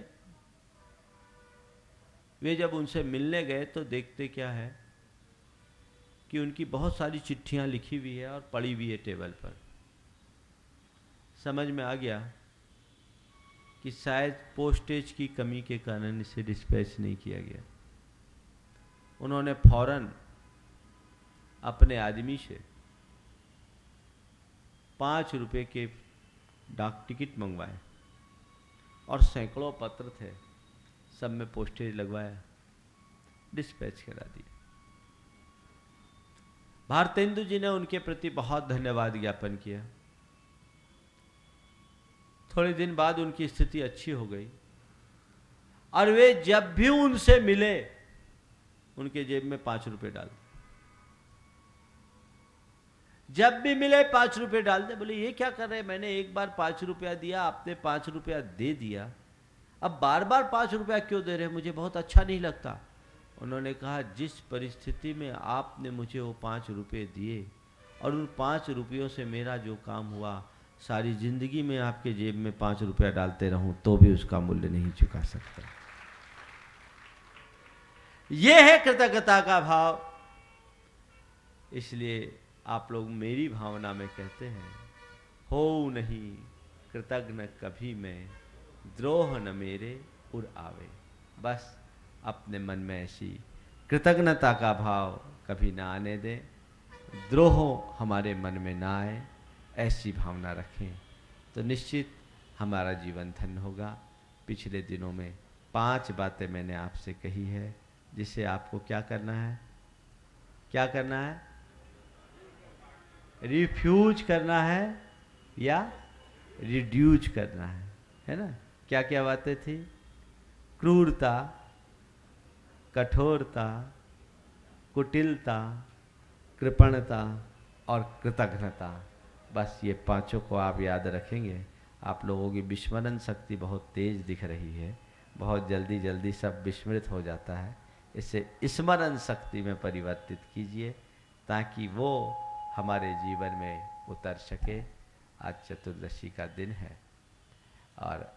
वे जब उनसे मिलने गए तो देखते क्या है कि उनकी बहुत सारी चिट्ठियां लिखी हुई है और पड़ी हुई है टेबल पर। समझ में आ गया कि शायद पोस्टेज की कमी के कारण इसे डिस्पैच नहीं किया गया। उन्होंने फौरन अपने आदमी से 5 रुपए के डाक टिकट मंगवाए और सैकड़ों पत्र थे, सब में पोस्टेज लगवाया, डिस्पैच करा दिया। भारतेंदु जी ने उनके प्रति बहुत धन्यवाद ज्ञापन किया। थोड़े दिन बाद उनकी स्थिति अच्छी हो गई और वे जब भी उनसे मिले उनके जेब में 5 रुपए डाल दे। जब भी मिले 5 रुपए डाल दे। बोले ये क्या कर रहे, मैंने एक बार 5 रुपया दिया, आपने 5 रुपया दे दिया, अब बार बार 5 रुपया क्यों दे रहे, मुझे बहुत अच्छा नहीं लगता। उन्होंने कहा जिस परिस्थिति में आपने मुझे वो 5 रुपये दिए और उन 5 रुपयों से मेरा जो काम हुआ, सारी जिंदगी में आपके जेब में 5 रुपया डालते रहूं तो भी उसका मूल्य नहीं चुका सकता। यह है कृतज्ञता का भाव। इसलिए आप लोग मेरी भावना में कहते हैं, हो नहीं कृतज्ञ कभी मैं, द्रोह न मेरे उर आवे। बस अपने मन में ऐसी कृतज्ञता का भाव कभी ना आने दें, द्रोह हमारे मन में ना आए, ऐसी भावना रखें तो निश्चित हमारा जीवन धन्य होगा। पिछले दिनों में 5 बातें मैंने आपसे कही है, जिसे आपको क्या करना है, क्या करना है, रिफ्यूज करना है या रिड्यूज करना है ना। क्या क्या बातें थी, क्रूरता, कठोरता, कुटिलता, कृपणता और कृतज्ञता। बस ये 5 को आप याद रखेंगे, आप लोगों की विस्मरण शक्ति बहुत तेज दिख रही है, बहुत जल्दी जल्दी सब विस्मृत हो जाता है। इसे स्मरण शक्ति में परिवर्तित कीजिए ताकि वो हमारे जीवन में उतर सके। आज चतुर्दशी का दिन है और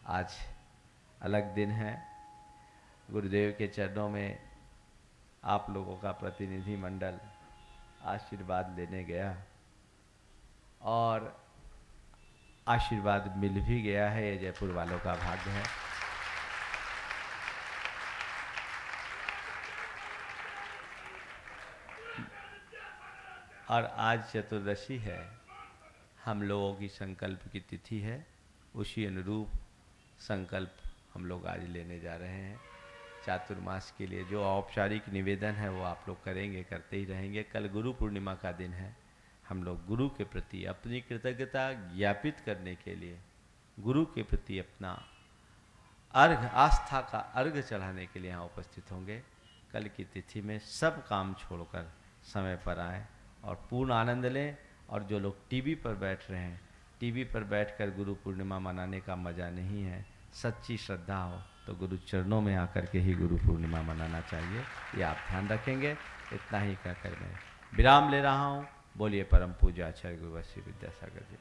आज अलग दिन है। गुरुदेव के चरणों में आप लोगों का प्रतिनिधि मंडल आशीर्वाद लेने गया और आशीर्वाद मिल भी गया है। ये जयपुर वालों का भाग्य है। और आज चतुर्दशी है, हम लोगों की संकल्प की तिथि है, उसी अनुरूप संकल्प हम लोग आज लेने जा रहे हैं। चातुर्मास के लिए जो औपचारिक निवेदन है वो आप लोग करेंगे, करते ही रहेंगे। कल गुरु पूर्णिमा का दिन है, हम लोग गुरु के प्रति अपनी कृतज्ञता ज्ञापित करने के लिए, गुरु के प्रति अपना अर्घ, आस्था का अर्घ चढ़ाने के लिए यहाँ उपस्थित होंगे। कल की तिथि में सब काम छोड़कर समय पर आएँ और पूर्ण आनंद लें। और जो लोग टीवी पर बैठ रहे हैं, टीवी पर बैठकर गुरु पूर्णिमा मनाने का मज़ा नहीं है। सच्ची श्रद्धा हो तो गुरु चरणों में आकर के ही गुरु पूर्णिमा मनाना चाहिए, ये आप ध्यान रखेंगे। इतना ही कहकर मैं विराम ले रहा हूँ। बोलिए परम पूज्य आचार्य गुरु श्री विद्यासागर जी।